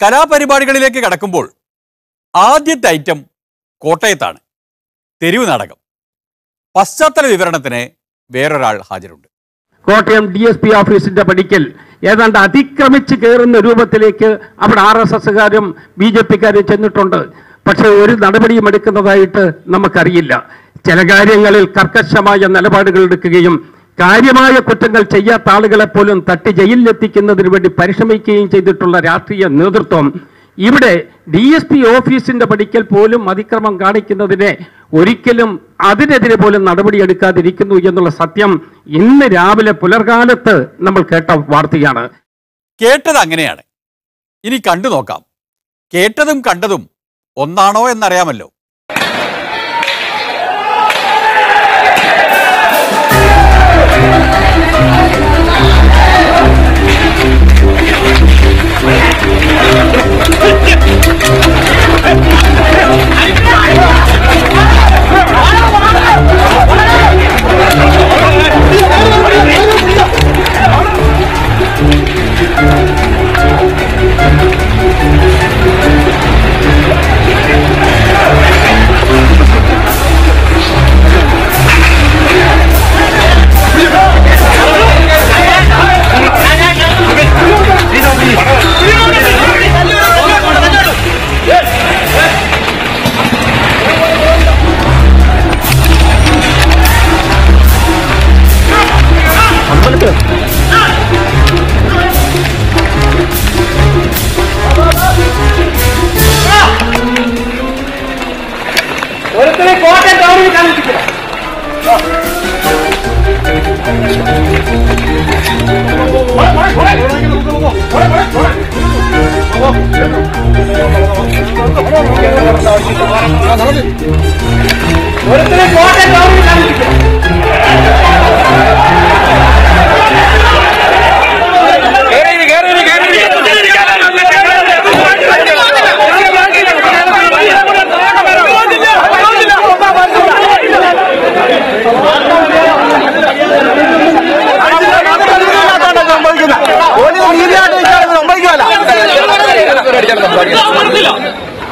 കലാപരിപാടികളിലേക്ക് കടക്കുമ്പോൾ ആദ്യത്തെ ഐറ്റം കോട്ടയത്താണ്. തെരുവ് നാടകം. പശ്ചാത്തല വിവരണത്തിന് വേറൊരാൾ ഹാജരുണ്ട്. കോട്ടയം DSP ഓഫീസിന്റെ പടിക്കൽ ഏതാണ്ട് അതിക്രമിച്ച് കയറുന്ന രൂപത്തിലേക്ക് അവിടെ RSSകാരും BJPക്കാരും ചെന്നിട്ടുണ്ട്. പക്ഷെ ഒരു നടപടിയും എടുക്കുന്നതായിട്ട് നമുക്കറിയില്ല. ചില കാര്യങ്ങളിൽ കർക്കശമായ നിലപാടുകൾ എടുക്കുകയും കാര്യമായ കുറ്റങ്ങൾ ചെയ്യാത്ത ആളുകളെ പോലും തട്ടി ജയിലിലെത്തിക്കുന്നതിന് വേണ്ടി പരിശ്രമിക്കുകയും ചെയ്തിട്ടുള്ള രാഷ്ട്രീയ നേതൃത്വം ഇവിടെ DSP ഓഫീസിന്റെ പടിക്കൽ പോലും അതിക്രമം കാണിക്കുന്നതിനെ ഒരിക്കലും അതിനെതിരെ പോലും നടപടിയെടുക്കാതിരിക്കുന്നു എന്നുള്ള സത്യം ഇന്ന് രാവിലെ പുലർകാലത്ത് നമ്മൾ കേട്ട വാർത്തയാണ്. കേട്ടത് അങ്ങനെയാണ്. ഇനി കണ്ടു നോക്കാം. കേട്ടതും കണ്ടതും ഒന്നാണോ എന്നറിയാമല്ലോ.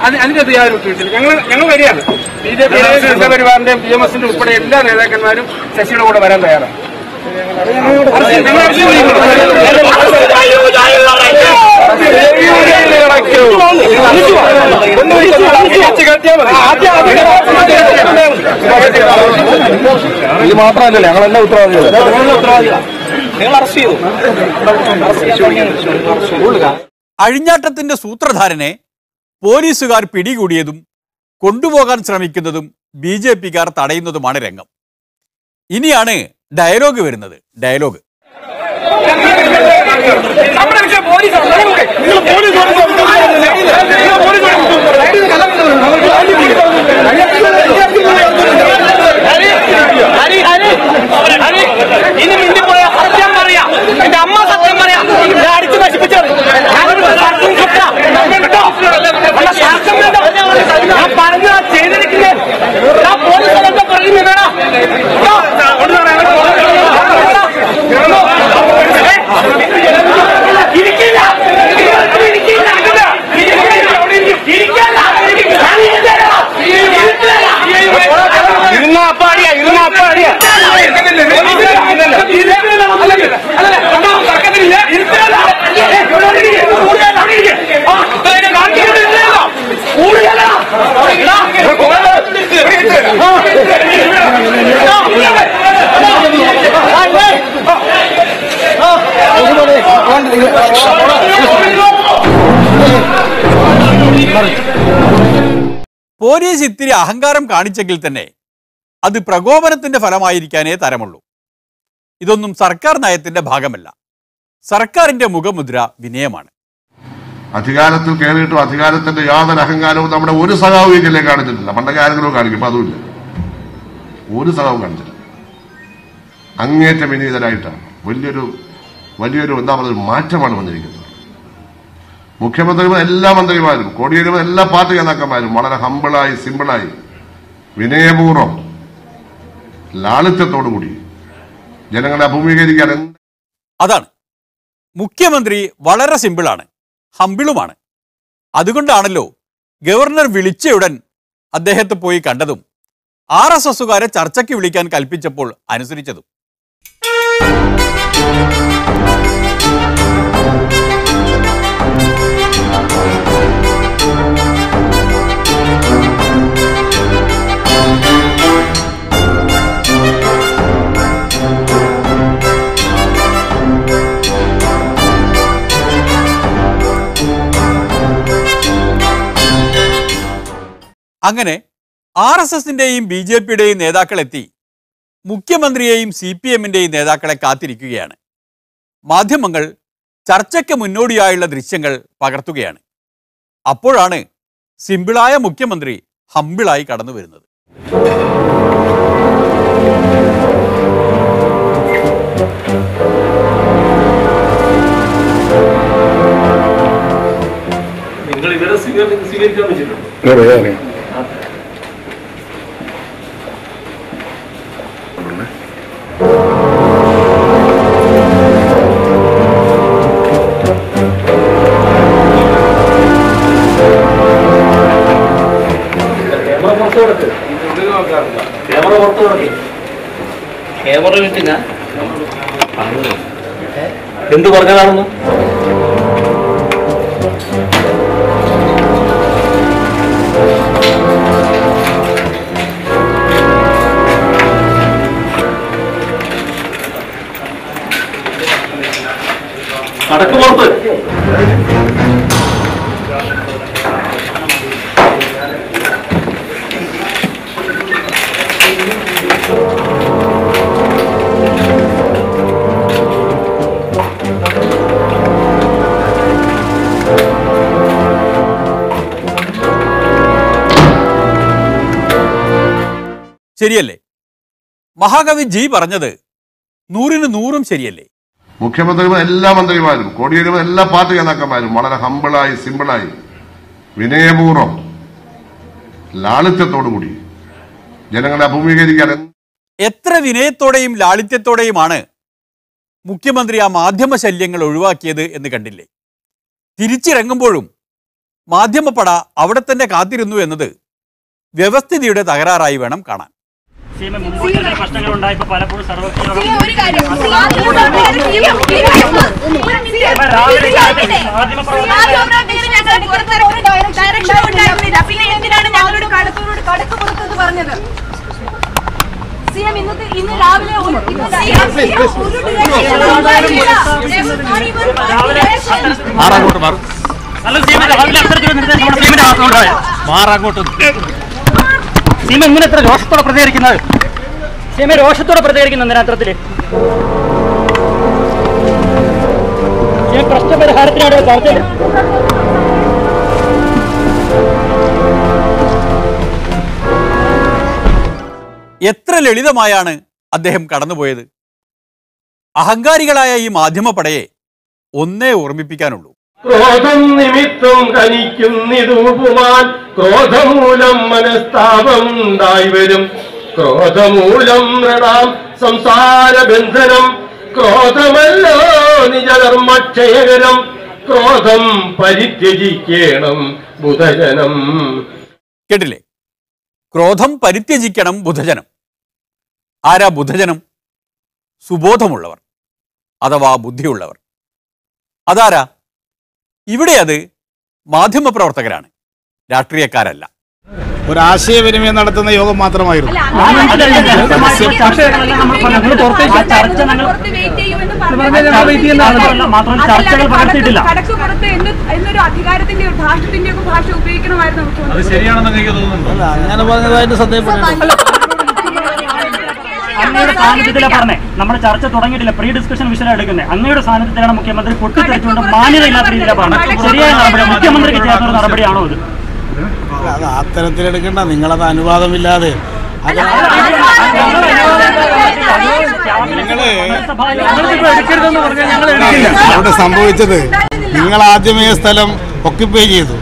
അതിന്റെ തയ്യാറെടുപ്പിട്ടില്ല. ഞങ്ങൾ വരികയാണ്. BJP സംഘപരിവാറിന്റെയും PMSന്റെ ഉൾപ്പെടെ എല്ലാ നേതാക്കന്മാരും ശശിയുടെ കൂടെ വരാൻ തയ്യാറാണ്. ഇത് മാത്രമല്ല, ഞങ്ങളെല്ലാം ഉത്തരവാദികൾ. നിങ്ങൾ അറസ്റ്റ് ചെയ്തു. അഴിഞ്ഞാട്ടത്തിന്റെ സൂത്രധാരനെ പോലീസുകാർ പിടികൂടിയതും കൊണ്ടുപോകാൻ ശ്രമിക്കുന്നതും BJPക്കാർ തടയുന്നതുമാണ് രംഗം. ഇനിയാണ് ഡയലോഗ് വരുന്നത്. ഡയലോഗ്. പോലീസ് ഇത്തിരി അഹങ്കാരം കാണിച്ചെങ്കിൽ തന്നെ അത് പ്രകോപനത്തിന്റെ ഫലമായിരിക്കാനേ തരമുള്ളൂ. ഇതൊന്നും സർക്കാർ നയത്തിന്റെ ഭാഗമല്ല. സർക്കാരിന്റെ മുഖമുദ്ര വിനയമാണ്. അധികാരത്തിൽ കയറിയിട്ടും അധികാരത്തിന്റെ യാതൊരു അഹങ്കാരവും നമ്മുടെ ഒരു സഖാവും ഈ ജില്ലയിൽ കാണിച്ചിട്ടില്ല. പണ്ടൊക്കെ ആരെങ്കിലും കാണിക്കും, അതുമില്ല. ഒരു സഖാവും കാണിച്ചിട്ടില്ല. അങ്ങേറ്റ വിനീതരായിട്ടാണ് വലിയൊരു എന്താ പറയുക മാറ്റമാണ് വന്നിരിക്കുന്നത്. മുഖ്യമന്ത്രിമാർ എല്ലാ മന്ത്രിമാരും കോടിയേരി എല്ലാ പാർട്ടി നേതാക്കന്മാരും വളരെ ഹമ്പിളായി സിമ്പിളായി വിനയപൂർവ്വം ലാളിത്യത്തോടുകൂടി ജനങ്ങളെ അഭിമുഖീകരിക്കാൻ. അതാണ് മുഖ്യമന്ത്രി വളരെ സിമ്പിളാണ്, ഹമ്പിളുമാണ്. അതുകൊണ്ടാണല്ലോ ഗവർണർ വിളിച്ചയുടൻ അദ്ദേഹത്തെ പോയി കണ്ടതും RSSകാരെ ചർച്ചയ്ക്ക് വിളിക്കാൻ കൽപ്പിച്ചപ്പോൾ അനുസരിച്ചതും. അങ്ങനെ RSSന്റെയും BJPയുടെയും നേതാക്കളെത്തി മുഖ്യമന്ത്രിയെയും CPMന്റെയും നേതാക്കളെ കാത്തിരിക്കുകയാണ്. മാധ്യമങ്ങൾ ചർച്ചയ്ക്ക് മുന്നോടിയായുള്ള ദൃശ്യങ്ങൾ പകർത്തുകയാണ്. അപ്പോഴാണ് സിമ്പിളായ മുഖ്യമന്ത്രി ഹമ്പിളായി കടന്നു വരുന്നത്. നിങ്ങൾ ഇവരെ സ്വീകരിക്കാൻ വെച്ചിട്ടുണ്ട്. ക്യാമറ വെച്ചില്ല എന്ത് പറഞ്ഞതാണെന്ന് കടക്ക് പുറത്ത് ശരിയല്ലേ? മഹാകവി ജി പറഞ്ഞത് 100ന് 100 ശരിയല്ലേ? മുഖ്യമന്ത്രിമാർ എല്ലാ മന്ത്രിമാരും കോടിയേരി എല്ലാ പാർട്ടി നേതാക്കന്മാരും വളരെ ഹമ്പിളായി സിമ്പിളായി വിനയപൂർവ്വം ലാളിത്യത്തോടുകൂടി ജനങ്ങളെ അഭിമുഖീകരിക്കാൻ എത്ര വിനയത്തോടെയും ലാളിത്യത്തോടെയുമാണ് മുഖ്യമന്ത്രി ആ മാധ്യമ ശല്യങ്ങൾ ഒഴിവാക്കിയത് എന്ന് കണ്ടില്ലേ? തിരിച്ചിറങ്ങുമ്പോഴും മാധ്യമപ്പട അവിടെ തന്നെ കാത്തിരുന്നു എന്നത് വ്യവസ്ഥിതിയുടെ തകരാറായി വേണം കാണാൻ. പ്രശ്നങ്ങൾ ഉണ്ടായപ്പോൾ പലപ്പോഴും സീമ ഇങ്ങനെ എത്ര രോഷത്തോടെ പ്രതികരിക്കുന്നത്? സീമ രോഷത്തോടെ പ്രതികരിക്കുന്ന അത്തരത്തില് പ്രശ്നപരിഹാരത്തിനാണ് ചർച്ച. എത്ര ലളിതമായാണ് അദ്ദേഹം കടന്നുപോയത്. അഹങ്കാരികളായ ഈ മാധ്യമപ്പടയെ ഒന്നേ ഓർമ്മിപ്പിക്കാനുള്ളൂ. ക്രോധം നിമിത്തം കനിക്കുന്നിതൂപുമാൻ ക്രോധമൂലം മനസ്താപം ഉണ്ടായി വരും. ക്രോധമൂലം നൃണാം സംസാര ബന്ധനം ക്രോധമല്ലോ നിജധർമ്മക്ഷയകരം. ക്രോധം പരിത്യജിക്കണം ബുധജനം. കേട്ടില്ലേ? ക്രോധം പരിത്യജിക്കണം ബുധജനം. ആരാ ബുധജനം? സുബോധമുള്ളവർ അഥവാ ബുദ്ധിയുള്ളവർ. അതാരാ? ഇവിടെ അത് മാധ്യമപ്രവർത്തകരാണ്, രാഷ്ട്രീയക്കാരല്ല. ഒരാശയവിനിമയം നടത്തുന്ന യോഗം മാത്രമായിരുന്നു. അങ്ങനെ പറഞ്ഞതായിട്ട് ശ്രദ്ധയപ്പെട്ടു. അങ്ങയുടെ സാന്നിധ്യത്തിലാണ് പറഞ്ഞേ. നമ്മൾ ചർച്ച തുടങ്ങിയിട്ടില്ല, പ്രീ ഡിസ്കഷൻ വിഷയം എടുക്കുന്നത്. അങ്ങയുടെ സാന്നിധ്യത്തിലാണ് മുഖ്യമന്ത്രി പൊട്ടിത്തെറിച്ചുകൊണ്ട് മാന്യതയില്ലാത്ത രീതിയിലാണ് പറഞ്ഞത്. ശരിയായ നടപടി മുഖ്യമന്ത്രിക്ക് ചേർന്നൊരു നടപടിയാണോ ഇത്? അത് അത്തരത്തിലെടുക്കണ്ട. നിങ്ങളത് അനുവാദമില്ലാതെ അവിടെ സംഭവിച്ചത് നിങ്ങൾ ആദ്യമേ സ്ഥലം ഒക്യുപ്പൈ ചെയ്തു.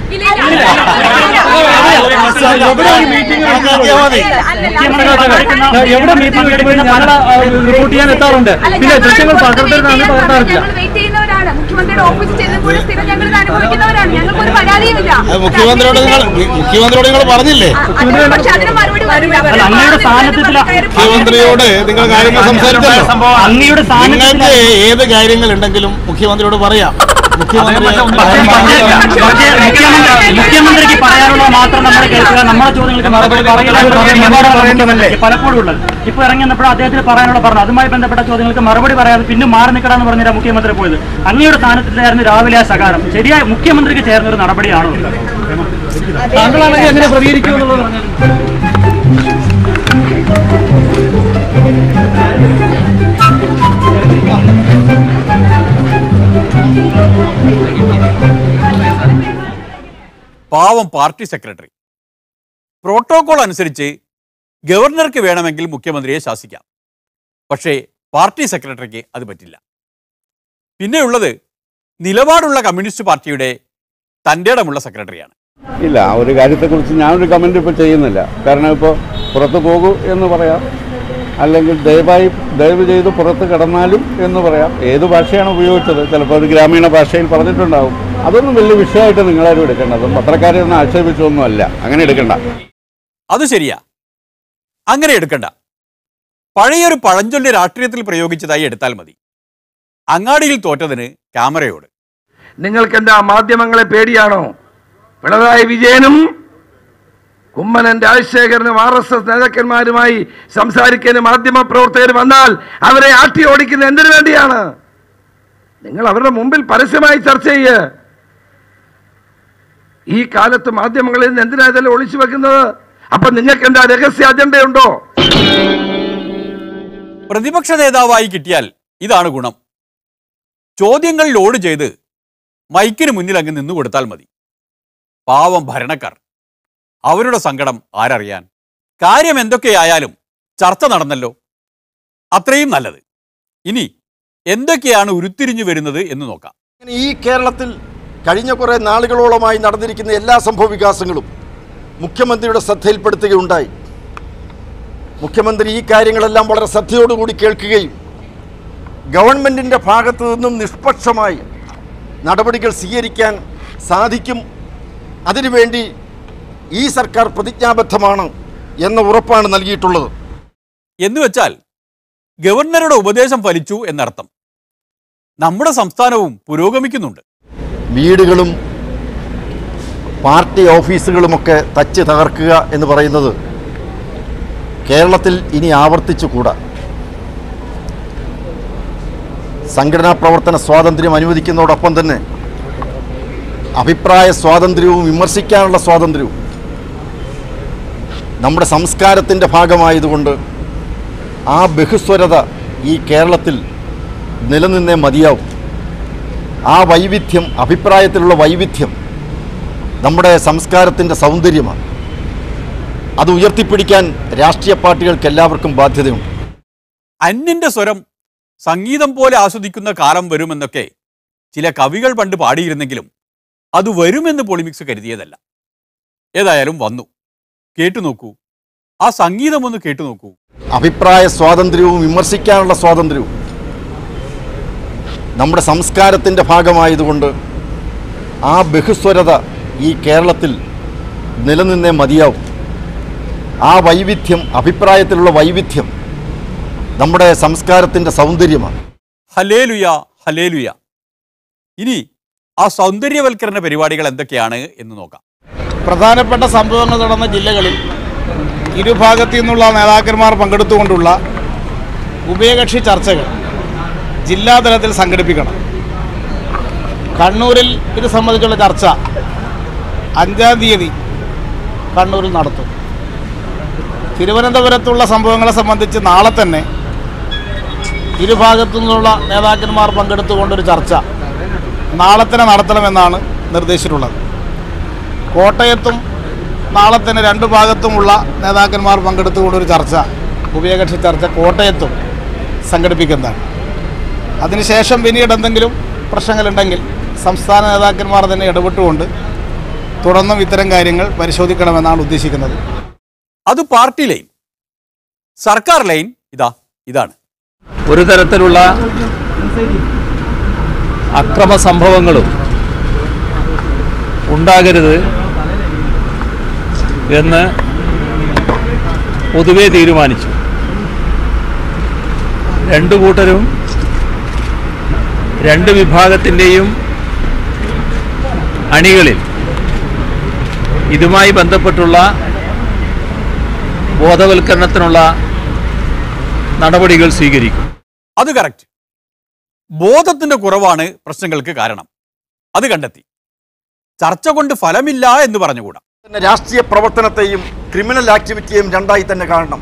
എവിടെ മീറ്റിംഗ് റിപ്പോർട്ട് ചെയ്യാൻ എത്താറുണ്ട്. പിന്നെ ദൃശ്യങ്ങൾ പകർത്താറില്ല. അനുഭവിക്കുന്നവരാണ്. മുഖ്യമന്ത്രിയുടെ ഓഫീസിൽ ചെല്ലുമ്പോഴും സ്ഥിരം ഞങ്ങൾ ഇത് അനുഭവിക്കുന്നവരാണ്. ഞങ്ങൾക്ക് ഒരു പരാതിയുമില്ല. മുഖ്യമന്ത്രിയോട് നിങ്ങൾ പറഞ്ഞില്ലേ? പക്ഷെ അതിന് മറുപടി മുഖ്യമന്ത്രിയോട് നിങ്ങൾ കാര്യങ്ങൾ സംസാരിച്ചല്ലോ. നിങ്ങൾക്ക് ഏത് കാര്യങ്ങളുണ്ടെങ്കിലും മുഖ്യമന്ത്രിയോട് പറയാം. മുഖ്യമന്ത്രിക്ക് പറയാനുള്ളത് മാത്രം നമ്മൾ കേൾക്കുക, നമ്മുടെ ചോദ്യങ്ങൾക്ക് മറുപടി പറയുക പലപ്പോഴും ഉള്ളത്. ഇപ്പൊ ഇറങ്ങി വന്നപ്പോൾ അദ്ദേഹത്തിന് പറയാനുള്ള പറഞ്ഞു, അതുമായി ബന്ധപ്പെട്ട ചോദ്യങ്ങൾക്ക് മറുപടി പറയാതെ പിന്നെ മാറി നിൽക്കണമെന്ന് പറഞ്ഞാൽ മുഖ്യമന്ത്രി പോയത്. അങ്ങയുടെ സ്ഥാനത്തിലായിരുന്നു രാവിലെ ആ സകാരം. ശരിയായ മുഖ്യമന്ത്രിക്ക് ചേർന്നൊരു നടപടിയാണോ? താങ്കളാണെങ്കിൽ എങ്ങനെ പ്രതികരിക്കുമെന്നുള്ളത് പറഞ്ഞു. പാവം പാർട്ടി സെക്രട്ടറി. പ്രോട്ടോകോൾ അനുസരിച്ച് ഗവർണർക്ക് വേണമെങ്കിൽ മുഖ്യമന്ത്രിയെ ശാസിക്കാം. പക്ഷേ പാർട്ടി സെക്രട്ടറിക്ക് അത് പറ്റില്ല. പിന്നെയുള്ളത് നിലപാടുള്ള കമ്മ്യൂണിസ്റ്റ് പാർട്ടിയുടെ തൻ്റെ ഇടമുള്ള സെക്രട്ടറിയാണ്. ഇല്ല, ആ ഒരു കാര്യത്തെക്കുറിച്ച് ഞാനൊരു കമൻറ്റ് ഇപ്പോൾ ചെയ്യുന്നില്ല. കാരണം ഇപ്പോൾ പുറത്ത് പോകൂ എന്ന് പറയാം, അല്ലെങ്കിൽ ദയവ് ചെയ്ത് പുറത്ത് കിടന്നാലും എന്ന് പറയാം. ഏത് ഭാഷയാണ് ഉപയോഗിച്ചത്? ചിലപ്പോൾ ഒരു ഗ്രാമീണ ഭാഷയിൽ പറഞ്ഞിട്ടുണ്ടാവും. അതൊന്നും വലിയ വിഷയമായിട്ട് നിങ്ങളാരും എടുക്കേണ്ട. അതും പത്രക്കാരെ ഒന്നും ആക്ഷേപിച്ചൊന്നുമല്ല. അങ്ങനെ എടുക്കണ്ട. അത് ശരിയാ, അങ്ങനെ എടുക്കണ്ട. പഴയൊരു പഴഞ്ചൊല്ലി രാഷ്ട്രീയത്തിൽ പ്രയോഗിച്ചതായി എടുത്താൽ മതി. അങ്ങാടിയിൽ തോറ്റതിന് ക്യാമറയോട്. നിങ്ങൾക്കെന്താ മാധ്യമങ്ങളെ പേടിയാണോ? പിണറായി വിജയനും കുമ്മനം രാജശേഖരനും RSS നേതാക്കന്മാരുമായി സംസാരിക്കാൻ മാധ്യമ പ്രവർത്തകർ വന്നാൽ അവരെ ആട്ടി ഓടിക്കുന്ന എന്തിനു വേണ്ടിയാണ്? നിങ്ങൾ അവരുടെ മുമ്പിൽ പരസ്യമായി ചർച്ച ചെയ്യുക. ഈ കാലത്ത് മാധ്യമങ്ങളിൽ നിന്ന് എന്തിനാ ഇതെല്ലാം ഒളിച്ചു വെക്കുന്നത്? അപ്പൊ നിങ്ങൾക്ക് എന്താ രഹസ്യ അജണ്ടയുണ്ടോ? പ്രതിപക്ഷ നേതാവായി കിട്ടിയാൽ ഇതാണ് ഗുണം. ചോദ്യങ്ങൾ ലോഡ് ചെയ്ത് മൈക്കിന് മുന്നിൽ അങ്ങ് നിന്നു കൊടുത്താൽ മതി. പാവം ഭരണക്കാർ, അവരുടെ സങ്കടം ആരറിയാൻ? കാര്യം എന്തൊക്കെയായാലും ചർച്ച നടന്നല്ലോ, അത്രയും നല്ലത്. ഇനി എന്തൊക്കെയാണ് ഉരുത്തിരിഞ്ഞു വരുന്നത് എന്ന് നോക്കാം. ഈ കേരളത്തിൽ കഴിഞ്ഞ കുറേ നാളുകളോളമായി നടന്നിരിക്കുന്ന എല്ലാ സംഭവ വികാസങ്ങളും മുഖ്യമന്ത്രിയുടെ ശ്രദ്ധയിൽപ്പെടുത്തുകയുണ്ടായി. മുഖ്യമന്ത്രി ഈ കാര്യങ്ങളെല്ലാം വളരെ ശ്രദ്ധയോടുകൂടി കേൾക്കുകയും ഗവൺമെൻറ്റിൻ്റെ ഭാഗത്തു നിന്നും നിഷ്പക്ഷമായി നടപടികൾ സ്വീകരിക്കാൻ സാധിക്കും, അതിനുവേണ്ടി ഈ സർക്കാർ പ്രതിജ്ഞാബദ്ധമാണ് എന്ന ഉറപ്പാണ് നൽകിയിട്ടുള്ളത്. എന്നുവെച്ചാൽ ഗവർണറുടെ ഉപദേശം ഫലിച്ചു എന്നർത്ഥം. നമ്മുടെ സംസ്ഥാനവും പുരോഗമിക്കുന്നുണ്ട്. വീടുകളും പാർട്ടി ഓഫീസുകളുമൊക്കെ തച്ച് തകർക്കുക എന്ന് പറയുന്നത് കേരളത്തിൽ ഇനി ആവർത്തിച്ചുകൂടാ. സംഘടനാ പ്രവർത്തന സ്വാതന്ത്ര്യം അനുവദിക്കുന്നതോടൊപ്പം തന്നെ അഭിപ്രായ സ്വാതന്ത്ര്യവും വിമർശിക്കാനുള്ള സ്വാതന്ത്ര്യവും നമ്മുടെ സംസ്കാരത്തിൻ്റെ ഭാഗമായതുകൊണ്ട് ആ ബഹുസ്വരത ഈ കേരളത്തിൽ നിലനിന്നേ മതിയാവും. ആ വൈവിധ്യം, അഭിപ്രായത്തിലുള്ള വൈവിധ്യം നമ്മുടെ സംസ്കാരത്തിൻ്റെ സൗന്ദര്യമാണ്. അത് ഉയർത്തിപ്പിടിക്കാൻ രാഷ്ട്രീയ പാർട്ടികൾക്ക് എല്ലാവർക്കും ബാധ്യതയുണ്ട്. അന്യൻ്റെ സ്വരം സംഗീതം പോലെ ആസ്വദിക്കുന്ന കാലം വരുമെന്നൊക്കെ ചില കവികൾ പണ്ട് പാടിയിരുന്നെങ്കിലും അത് വരുമെന്ന് പൊളിമിക്സ് കരുതിയതല്ല. ഏതായാലും വന്നു. കേട്ടുനോക്കൂ, ആ സംഗീതം ഒന്ന് കേട്ടുനോക്കൂ. അഭിപ്രായ സ്വാതന്ത്ര്യവും വിമർശിക്കാനുള്ള സ്വാതന്ത്ര്യവും നമ്മുടെ സംസ്കാരത്തിൻ്റെ ഭാഗമായതുകൊണ്ട് ആ ബഹുസ്വരത ഈ കേരളത്തിൽ നിലനിന്നേ മതിയാവും. ആ വൈവിധ്യം, അഭിപ്രായത്തിലുള്ള വൈവിധ്യം നമ്മുടെ സംസ്കാരത്തിൻ്റെ സൗന്ദര്യമാണ്. Hallelujah, hallelujah. ഇനി ആ സൗന്ദര്യവൽക്കരണ പരിപാടികൾ എന്തൊക്കെയാണ് എന്ന് നോക്കാം. പ്രധാനപ്പെട്ട സംഭവങ്ങൾ നടന്ന ജില്ലകളിൽ ഇരുഭാഗത്തു നിന്നുള്ള നേതാക്കന്മാർ പങ്കെടുത്തുകൊണ്ടുള്ള ഉഭയകക്ഷി ചർച്ചകൾ ജില്ലാതലത്തിൽ സംഘടിപ്പിക്കണം. കണ്ണൂരിൽ ഇത് സംബന്ധിച്ചുള്ള ചർച്ച 5-ാം തീയതി കണ്ണൂരിൽ നടത്തും. തിരുവനന്തപുരത്തുള്ള സംഭവങ്ങളെ സംബന്ധിച്ച് നാളെ തന്നെ ഇരുഭാഗത്തു നിന്നുള്ള നേതാക്കന്മാർ പങ്കെടുത്തുകൊണ്ടൊരു ചർച്ച നാളെ തന്നെ നടത്തണമെന്നാണ് നിർദ്ദേശിച്ചിട്ടുള്ളത്. കോട്ടയത്തും നാളെ തന്നെ 2 ഭാഗത്തുമുള്ള നേതാക്കന്മാർ പങ്കെടുത്തുകൊണ്ടൊരു ചർച്ച, ഉഭയകക്ഷി ചർച്ച കോട്ടയത്തും സംഘടിപ്പിക്കുന്നതാണ്. അതിനുശേഷം പിന്നീട് എന്തെങ്കിലും പ്രശ്നങ്ങളുണ്ടെങ്കിൽ സംസ്ഥാന നേതാക്കന്മാർ തന്നെ ഇടപെട്ടുകൊണ്ട് തുടർന്നും ഇത്തരം കാര്യങ്ങൾ പരിശോധിക്കണമെന്നാണ് ഉദ്ദേശിക്കുന്നത്. അത് പാർട്ടി ലൈൻ. സർക്കാർ ലൈൻ ഇതാണ്. ഒരു തരത്തിലുള്ള അക്രമ സംഭവങ്ങളും ഉണ്ടാകരുത് എന്ന് പൊതുവെ തീരുമാനിച്ചു. രണ്ടു കൂട്ടരും രണ്ട് വിഭാഗത്തിൻ്റെയും അണികളിൽ ഇതുമായി ബന്ധപ്പെട്ടുള്ള ബോധവൽക്കരണത്തിനുള്ള നടപടികൾ സ്വീകരിക്കും. അത് കറക്റ്റ്. ബോധത്തിന്റെ കുറവാണ് പ്രശ്നങ്ങൾക്ക് കാരണം. അത് കണ്ടെത്തി. ചർച്ച കൊണ്ട് ഫലമില്ല എന്ന് പറഞ്ഞുകൂടാ. രാഷ്ട്രീയ പ്രവർത്തനത്തെയും ക്രിമിനൽ ആക്ടിവിറ്റിയെയും രണ്ടായി തന്നെ കാണണം.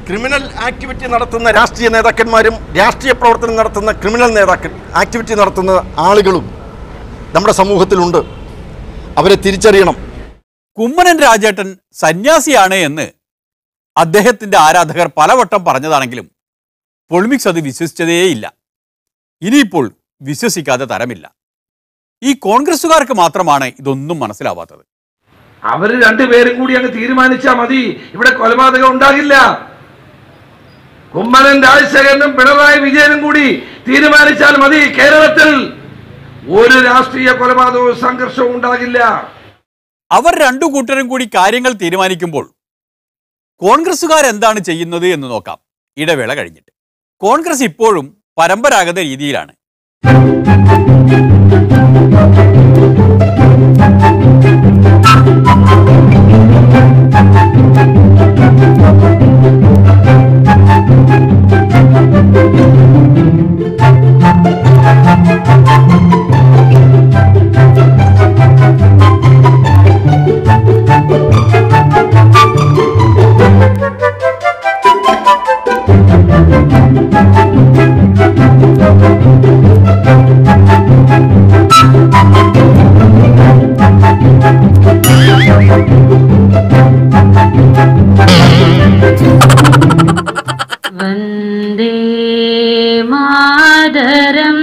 ക്രിമിനൽ ആക്ടിവിറ്റി നടത്തുന്ന രാഷ്ട്രീയ നേതാക്കന്മാരും രാഷ്ട്രീയ പ്രവർത്തനം നടത്തുന്ന ക്രിമിനൽ ആക്ടിവിറ്റി നടത്തുന്ന ആളുകളും നമ്മുടെ സമൂഹത്തിലുണ്ട്. അവരെ തിരിച്ചറിയണം. കുമ്മനം രാജേട്ടൻ സന്യാസിയാണ് എന്ന് അദ്ദേഹത്തിന്റെ ആരാധകർ പലവട്ടം പറഞ്ഞതാണെങ്കിലും പൊളിമിക്സ് അത് വിശ്വസിച്ചതേയില്ല. ഇനിയിപ്പോൾ വിശ്വസിക്കാതെ തരമില്ല. ഈ കോൺഗ്രസുകാർക്ക് മാത്രമാണ് ഇതൊന്നും മനസ്സിലാവാത്തത്. അവര് രണ്ടുപേരും കൂടി അങ്ങ് തീരുമാനിച്ചാൽ മതി, ഇവിടെ കൊലപാതകം ഉണ്ടാകില്ല. കുമ്മനം രാജശേഖരനും പിണറായി വിജയനും കൂടി തീരുമാനിച്ചാൽ മതി, കേരളത്തിൽ ഒരു രാഷ്ട്രീയ കൊലപാതകവും സംഘർഷവും ഉണ്ടാകില്ല. അവർ രണ്ടു കൂട്ടരും കൂടി കാര്യങ്ങൾ തീരുമാനിക്കുമ്പോൾ കോൺഗ്രസുകാരെന്താണ് ചെയ്യുന്നത് എന്ന് നോക്കാം. ഇടവേള കഴിഞ്ഞിട്ട്. കോൺഗ്രസ് ഇപ്പോഴും പരമ്പരാഗത രീതിയിലാണ്. വന്ദേ മാതരം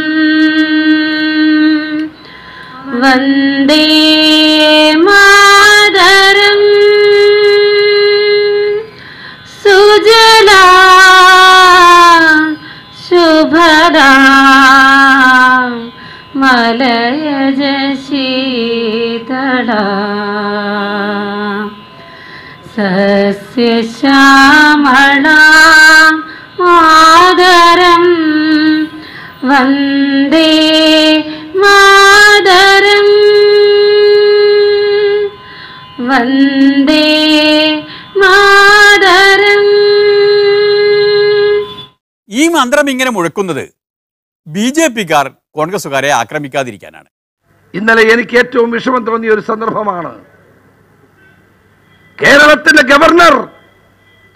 വന്ദേ മാതരം സുജലാ ശുഭദാ മലയജ ശീതളാ സസ്യശ്യാമളാ മാതരം വന്ദേ മാതരം വന്ദേ മാതരം. ഈ മന്ത്രം ഇങ്ങനെ മുഴക്കുന്നത് ബി.ജെ.പിക്കാർ കോൺഗ്രസുകാരെ ആക്രമിക്കാതിരിക്കാനാണ്. ഇന്നലെ എനിക്ക് ഏറ്റവും വിഷമം തോന്നിയ ഒരു സന്ദർഭമാണ്. കേരളത്തിന്റെ ഗവർണർ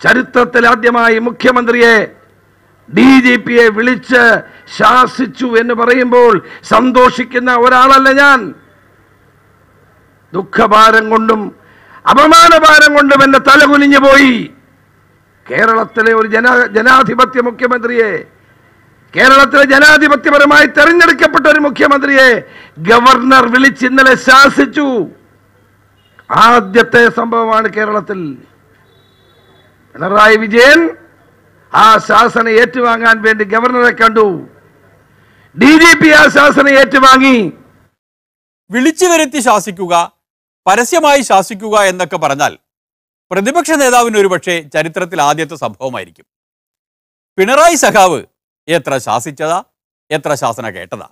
ചരിത്രത്തിൽ ആദ്യമായി മുഖ്യമന്ത്രിയെ DGPയെ വിളിച്ച് ശാസിച്ചു എന്ന് പറയുമ്പോൾ സന്തോഷിക്കുന്ന ഒരാളല്ല ഞാൻ. ദുഃഖഭാരം കൊണ്ടും അപമാനഭാരം കൊണ്ടും എന്റെ തല കുനിഞ്ഞു പോയി. കേരളത്തിലെ ഒരു ജനാധിപത്യ മുഖ്യമന്ത്രിയെ, കേരളത്തിലെ ജനാധിപത്യപരമായി തെരഞ്ഞെടുക്കപ്പെട്ട ഒരു മുഖ്യമന്ത്രിയെ ഗവർണർ വിളിച്ച് ഇന്നലെ ശാസിച്ചു. ആദ്യത്തെ സംഭവമാണ് കേരളത്തിൽ. പിണറായി വിജയൻ ആ ശാസന ഏറ്റുവാങ്ങാൻ വേണ്ടി ഗവർണറെ കണ്ടു. DGP ആ ശാസന ഏറ്റുവാങ്ങി. വിളിച്ചു വരുത്തി ശാസിക്കുക, പരസ്യമായി ശാസിക്കുക എന്നൊക്കെ പറഞ്ഞാൽ പ്രതിപക്ഷ നേതാവിന് ഒരുപക്ഷെ ചരിത്രത്തിൽ ആദ്യത്തെ സംഭവമായിരിക്കും. പിണറായി സഖാവ് എത്ര ശാസിച്ചതാ, എത്ര ശാസന കേട്ടതാ,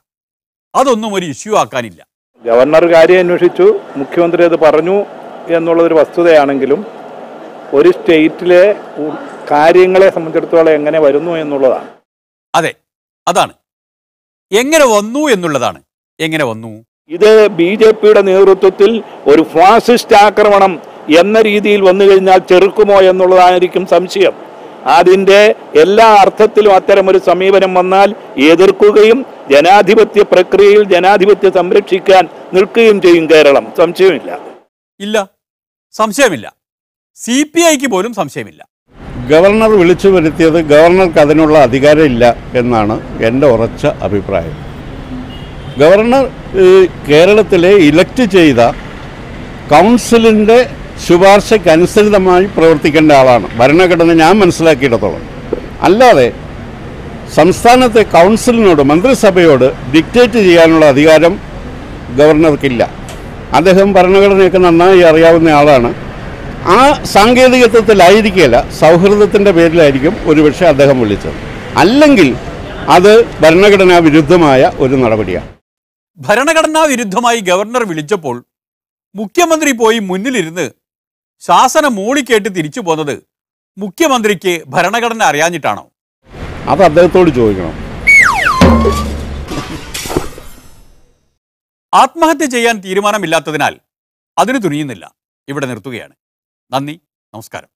അതൊന്നും ഒരു ഇഷ്യൂ ആക്കാനില്ല. ഗവർണർ കാര്യം അന്വേഷിച്ചു, മുഖ്യമന്ത്രി അത് പറഞ്ഞു എന്നുള്ളതൊരു വസ്തുതയാണെങ്കിലും ഒരു സ്റ്റേറ്റിലെ കാര്യങ്ങളെ സംബന്ധിച്ചിടത്തോളം എങ്ങനെ വരുന്നു എന്നുള്ളതാണ്. അതെ, അതാണ് എങ്ങനെ വന്നു എന്നുള്ളതാണ്. എങ്ങനെ വന്നു? ഇത് BJPയുടെ നേതൃത്വത്തിൽ ഒരു ഫാസിസ്റ്റ് ആക്രമണം എന്ന രീതിയിൽ വന്നു കഴിഞ്ഞാൽ ചെറുക്കുമോ എന്നുള്ളതായിരിക്കും സംശയം. അതിൻ്റെ എല്ലാ അർത്ഥത്തിലും അത്തരമൊരു സമീപനം വന്നാൽ എതിർക്കുകയും ജനാധിപത്യ പ്രക്രിയയിൽ ജനാധിപത്യം സംരക്ഷിക്കാൻ നിൽക്കുകയും ചെയ്യും കേരളം. സംശയമില്ല. ഇല്ല, സംശയമില്ല. CPIക്ക് പോലും സംശയമില്ല. ഗവർണർ വിളിച്ചു വരുത്തിയത് ഗവർണർക്ക് അതിനുള്ള അധികാരമില്ല എന്നാണ് എൻ്റെ ഉറച്ച അഭിപ്രായം. ഗവർണർ കേരളത്തിലെ ഇലക്ട് ചെയ്ത കൗൺസിലിൻ്റെ ശുപാർശയ്ക്കനുസൃതമായി പ്രവർത്തിക്കേണ്ട ആളാണ്. ഭരണഘടന ഞാൻ മനസ്സിലാക്കിയിടത്തോളം. അല്ലാതെ സംസ്ഥാനത്തെ കൗൺസിലിനോട്, മന്ത്രിസഭയോട് ഡിക്റ്റേറ്റ് ചെയ്യാനുള്ള അധികാരം ഗവർണർക്കില്ല. അദ്ദേഹം ഭരണഘടനയൊക്കെ നന്നായി അറിയാവുന്ന ആളാണ്. ആ സാങ്കേതികത്വത്തിലായിരിക്കില്ല, സൗഹൃദത്തിൻ്റെ പേരിലായിരിക്കും ഒരുപക്ഷെ അദ്ദേഹം വിളിച്ചത്. അല്ലെങ്കിൽ അത് ഭരണഘടനാ വിരുദ്ധമായ ഒരു നടപടിയാണ്. ഭരണഘടനാ വിരുദ്ധമായി ഗവർണർ വിളിച്ചപ്പോൾ മുഖ്യമന്ത്രി പോയി മുന്നിലിരുന്ന് ശാസനം മൂളിക്കേട്ട് തിരിച്ചു പോന്നത് മുഖ്യമന്ത്രിക്ക് ഭരണഘടന അറിയാഞ്ഞിട്ടാണോ? അത് അദ്ദേഹത്തോട് ചോദിക്കണം. ആത്മഹത്യ ചെയ്യാൻ തീരുമാനമില്ലാത്തതിനാൽ അതിന് തുനിയുന്നില്ല. ഇവിടെ നിർത്തുകയാണ്. നന്ദി, നമസ്കാരം.